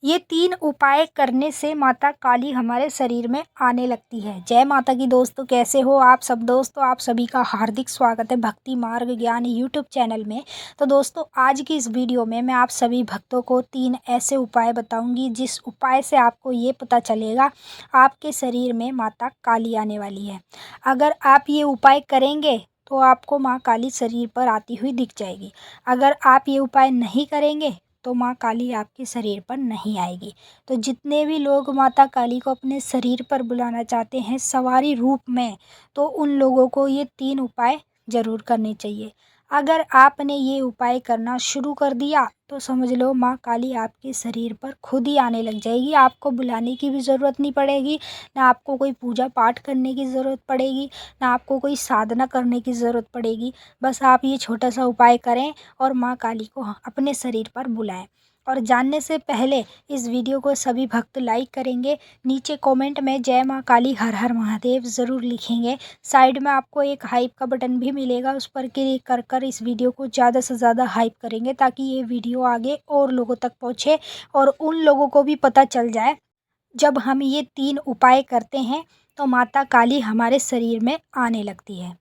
ये 3 उपाय करने से माता काली हमारे शरीर में आने लगती है। जय माता की दोस्तों, कैसे हो आप सब दोस्तों? आप सभी का हार्दिक स्वागत है भक्ति मार्ग ज्ञान यूट्यूब चैनल में। तो दोस्तों, आज की इस वीडियो में मैं आप सभी भक्तों को 3 ऐसे उपाय बताऊंगी जिस उपाय से आपको ये पता चलेगा आपके शरीर में माता काली आने वाली है। अगर आप ये उपाय करेंगे तो आपको माँ काली शरीर पर आती हुई दिख जाएगी। अगर आप ये उपाय नहीं करेंगे तो माँ काली आपके शरीर पर नहीं आएगी। तो जितने भी लोग माता काली को अपने शरीर पर बुलाना चाहते हैं सवारी रूप में, तो उन लोगों को ये 3 उपाय ज़रूर करने चाहिए। अगर आपने ये उपाय करना शुरू कर दिया तो समझ लो माँ काली आपके शरीर पर खुद ही आने लग जाएगी। आपको बुलाने की भी ज़रूरत नहीं पड़ेगी, ना आपको कोई पूजा पाठ करने की ज़रूरत पड़ेगी, ना आपको कोई साधना करने की ज़रूरत पड़ेगी। बस आप ये छोटा सा उपाय करें और माँ काली को अपने शरीर पर बुलाएं। और जानने से पहले इस वीडियो को सभी भक्त लाइक करेंगे, नीचे कमेंट में जय माँ काली हर हर महादेव ज़रूर लिखेंगे। साइड में आपको एक हाइप का बटन भी मिलेगा, उस पर क्लिक कर कर इस वीडियो को ज़्यादा से ज़्यादा हाइप करेंगे ताकि ये वीडियो आगे और लोगों तक पहुँचे और उन लोगों को भी पता चल जाए जब हम ये 3 उपाय करते हैं तो माता काली हमारे शरीर में आने लगती है।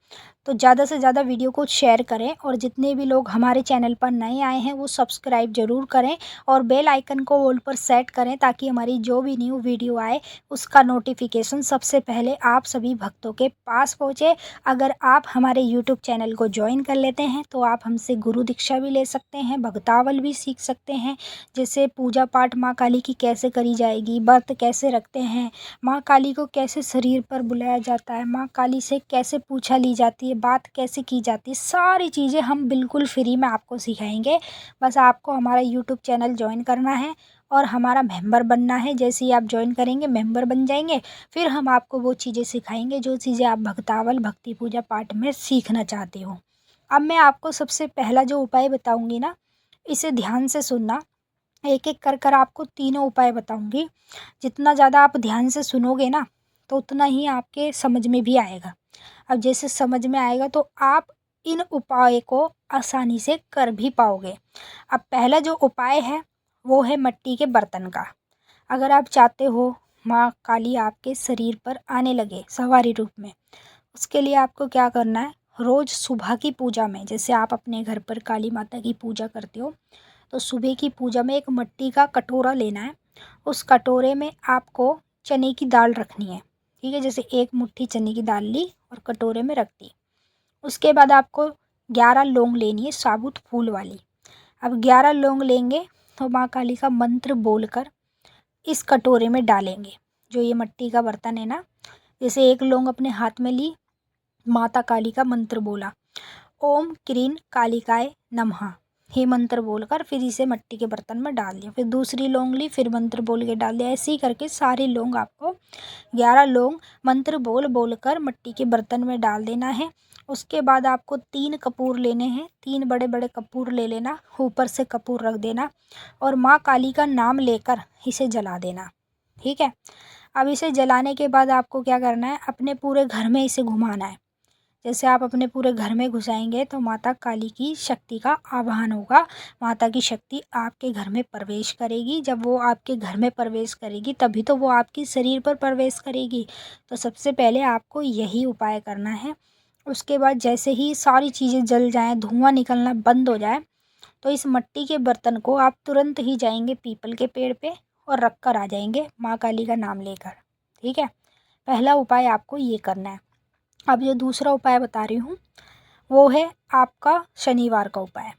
तो ज़्यादा से ज़्यादा वीडियो को शेयर करें और जितने भी लोग हमारे चैनल पर नए आए हैं वो सब्सक्राइब ज़रूर करें और बेल आइकन को ऑल पर सेट करें ताकि हमारी जो भी न्यू वीडियो आए उसका नोटिफिकेशन सबसे पहले आप सभी भक्तों के पास पहुँचे। अगर आप हमारे यूट्यूब चैनल को ज्वाइन कर लेते हैं तो आप हमसे गुरु दीक्षा भी ले सकते हैं, भक्तावल भी सीख सकते हैं, जैसे पूजा पाठ माँ काली की कैसे करी जाएगी, व्रत कैसे रखते हैं, माँ काली को कैसे शरीर पर बुलाया जाता है, माँ काली से कैसे पूछा ली जाती है, बात कैसे की जाती है, सारी चीज़ें हम बिल्कुल फ्री में आपको सिखाएंगे। बस आपको हमारा यूट्यूब चैनल ज्वाइन करना है और हमारा मेंबर बनना है। जैसे ही आप ज्वाइन करेंगे मेंबर बन जाएंगे, फिर हम आपको वो चीज़ें सिखाएंगे जो चीज़ें आप भक्तावल भक्ति पूजा पाठ में सीखना चाहते हो। अब मैं आपको सबसे पहला जो उपाय बताऊँगी ना, इसे ध्यान से सुनना। एक एक कर कर आपको तीनों उपाय बताऊंगी। जितना ज़्यादा आप ध्यान से सुनोगे ना तो उतना ही आपके समझ में भी आएगा। अब जैसे समझ में आएगा तो आप इन उपाय को आसानी से कर भी पाओगे। अब पहला जो उपाय है वो है मिट्टी के बर्तन का। अगर आप चाहते हो माँ काली आपके शरीर पर आने लगे सवारी रूप में, उसके लिए आपको क्या करना है, रोज़ सुबह की पूजा में, जैसे आप अपने घर पर काली माता की पूजा करते हो तो सुबह की पूजा में एक मिट्टी का कटोरा लेना है। उस कटोरे में आपको चने की दाल रखनी है, ठीक है। जैसे एक मुट्ठी चने की दाल ली और कटोरे में रख दी। उसके बाद आपको 11 लौंग लेनी है, साबुत फूल वाली। अब 11 लौंग लेंगे तो माँ काली का मंत्र बोलकर इस कटोरे में डालेंगे, जो ये मिट्टी का बर्तन है ना। जैसे एक लौंग अपने हाथ में ली, माता काली का मंत्र बोला, ओम क्रीं कालिकाय नमः, ये मंत्र बोलकर फिर इसे मिट्टी के बर्तन में डाल दिया। फिर दूसरी लौंग ली, फिर मंत्र बोल के डाल दिया। ऐसे ही करके सारी लौंग आपको 11 लौंग मंत्र बोल बोल कर मिट्टी के बर्तन में डाल देना है। उसके बाद आपको 3 कपूर लेने हैं, 3 बड़े बड़े कपूर ले लेना, ऊपर से कपूर रख देना और माँ काली का नाम लेकर इसे जला देना, ठीक है। अब इसे जलाने के बाद आपको क्या करना है, अपने पूरे घर में इसे घुमाना है। जैसे आप अपने पूरे घर में घुसाएंगे तो माता काली की शक्ति का आवाहन होगा, माता की शक्ति आपके घर में प्रवेश करेगी। जब वो आपके घर में प्रवेश करेगी तभी तो वो आपके शरीर पर प्रवेश करेगी। तो सबसे पहले आपको यही उपाय करना है। उसके बाद जैसे ही सारी चीज़ें जल जाएं, धुआं निकलना बंद हो जाए, तो इस मिट्टी के बर्तन को आप तुरंत ही जाएंगे पीपल के पेड़ पे और रख कर आ जाएंगे माँ काली का नाम लेकर, ठीक है। पहला उपाय आपको ये करना है। अब जो दूसरा उपाय बता रही हूँ वो है आपका शनिवार का उपाय,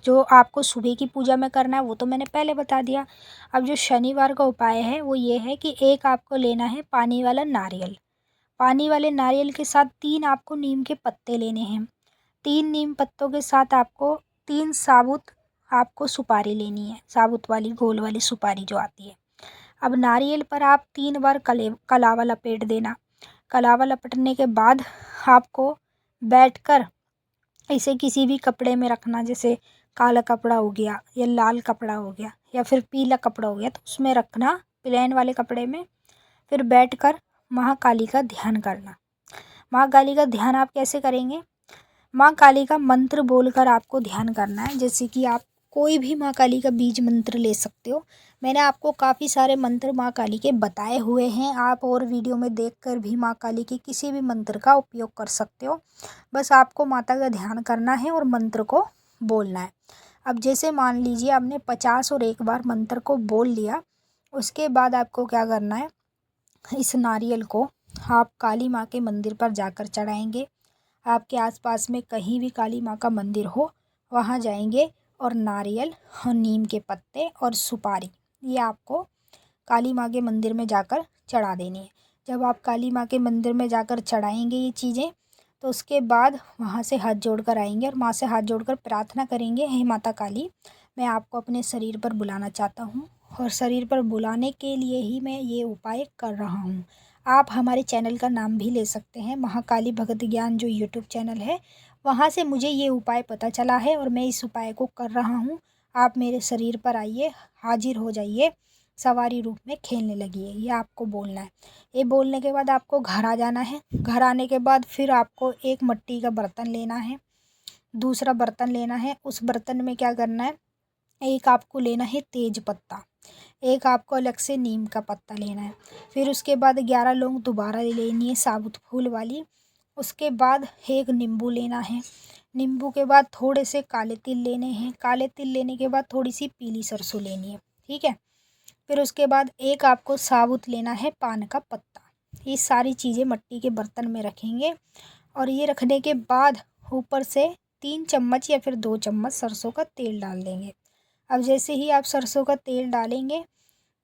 जो आपको सुबह की पूजा में करना है वो तो मैंने पहले बता दिया। अब जो शनिवार का उपाय है वो ये है कि एक आपको लेना है पानी वाला नारियल। पानी वाले नारियल के साथ 3 आपको नीम के पत्ते लेने हैं। 3 नीम पत्तों के साथ आपको 3 साबुत आपको सुपारी लेनी है, साबुत वाली गोल वाली सुपारी जो आती है। अब नारियल पर आप 3 बार कलावा लपेट देना। कलावा लपटने के बाद आपको बैठकर इसे किसी भी कपड़े में रखना, जैसे काला कपड़ा हो गया या लाल कपड़ा हो गया या फिर पीला कपड़ा हो गया, तो उसमें रखना, प्लेन वाले कपड़े में। फिर बैठकर महाकाली का ध्यान करना। महाकाली का ध्यान आप कैसे करेंगे, माँ काली का मंत्र बोलकर आपको ध्यान करना है। जैसे कि आप कोई भी माँ काली का बीज मंत्र ले सकते हो। मैंने आपको काफ़ी सारे मंत्र माँ काली के बताए हुए हैं। आप और वीडियो में देखकर भी माँ काली के किसी भी मंत्र का उपयोग कर सकते हो। बस आपको माता का ध्यान करना है और मंत्र को बोलना है। अब जैसे मान लीजिए आपने 50 और एक बार मंत्र को बोल लिया, उसके बाद आपको क्या करना है, इस नारियल को आप काली माँ के मंदिर पर जाकर चढ़ाएंगे। आपके आसपास में कहीं भी काली माँ का मंदिर हो वहाँ जाएंगे और नारियल और नीम के पत्ते और सुपारी ये आपको काली माँ के मंदिर में जाकर चढ़ा देनी है। जब आप काली माँ के मंदिर में जाकर चढ़ाएंगे ये चीज़ें, तो उसके बाद वहाँ से हाथ जोड़कर आएंगे और माँ से हाथ जोड़कर प्रार्थना करेंगे, हे माता काली, मैं आपको अपने शरीर पर बुलाना चाहता हूँ और शरीर पर बुलाने के लिए ही मैं ये उपाय कर रहा हूँ। आप हमारे चैनल का नाम भी ले सकते हैं, महाकाली भगत ज्ञान जो यूट्यूब चैनल है, वहाँ से मुझे ये उपाय पता चला है और मैं इस उपाय को कर रहा हूँ। आप मेरे शरीर पर आइए, हाजिर हो जाइए, सवारी रूप में खेलने लगी है, ये आपको बोलना है। ये बोलने के बाद आपको घर आ जाना है। घर आने के बाद फिर आपको एक मिट्टी का बर्तन लेना है, दूसरा बर्तन लेना है। उस बर्तन में क्या करना है, एक आपको लेना है तेज पत्ता, एक आपको अलग से नीम का पत्ता लेना है। फिर उसके बाद 11 लौंग दोबारा लेनी है साबुत फूल वाली। उसके बाद एक नींबू लेना है। नींबू के बाद थोड़े से काले तिल लेने हैं। काले तिल लेने के बाद थोड़ी सी पीली सरसों लेनी है, ठीक है। फिर उसके बाद एक आपको साबुत लेना है पान का पत्ता। ये सारी चीज़ें मिट्टी के बर्तन में रखेंगे और ये रखने के बाद ऊपर से 3 चम्मच या फिर 2 चम्मच सरसों का तेल डाल देंगे। अब जैसे ही आप सरसों का तेल डालेंगे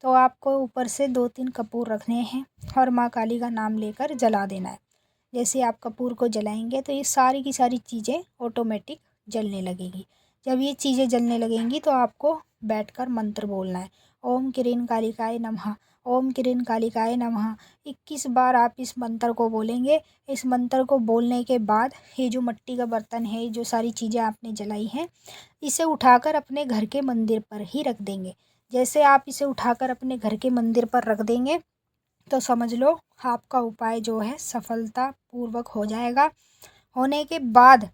तो आपको ऊपर से 2-3 कपूर रखने हैं और माँ काली का नाम लेकर जला देना है। जैसे आप कपूर को जलाएंगे तो ये सारी की सारी चीज़ें ऑटोमेटिक जलने लगेगी। जब ये चीज़ें जलने लगेंगी तो आपको बैठकर मंत्र बोलना है, ओम क्रीं कालिकाय नमः, ओम क्रीं कालिकाय नमः। 21 बार आप इस मंत्र को बोलेंगे। इस मंत्र को बोलने के बाद ये जो मिट्टी का बर्तन है, जो सारी चीज़ें आपने जलाई हैं, इसे उठाकर अपने घर के मंदिर पर ही रख देंगे। जैसे आप इसे उठाकर अपने घर के मंदिर पर रख देंगे तो समझ लो आपका उपाय जो है सफलतापूर्वक हो जाएगा। होने के बाद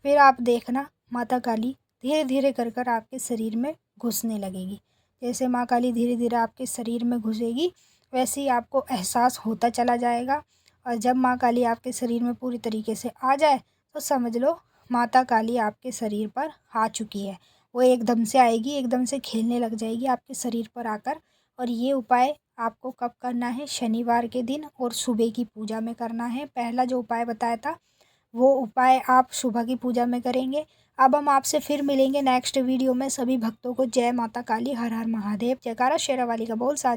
फिर आप देखना माता काली धीरे धीरे कर कर आपके शरीर में घुसने लगेगी। जैसे माँ काली धीरे धीरे आपके शरीर में घुसेगी वैसे ही आपको एहसास होता चला जाएगा। और जब माँ काली आपके शरीर में पूरी तरीके से आ जाए तो समझ लो माता काली आपके शरीर पर आ चुकी है। वो एकदम से आएगी, एकदम से खेलने लग जाएगी आपके शरीर पर आकर। और ये उपाय आपको कब करना है, शनिवार के दिन और सुबह की पूजा में करना है। पहला जो उपाय बताया था वो उपाय आप सुबह की पूजा में करेंगे। अब हम आपसे फिर मिलेंगे नेक्स्ट वीडियो में। सभी भक्तों को जय माता काली, हर हर महादेव, जयकारा शेरावाली का बोल। साथ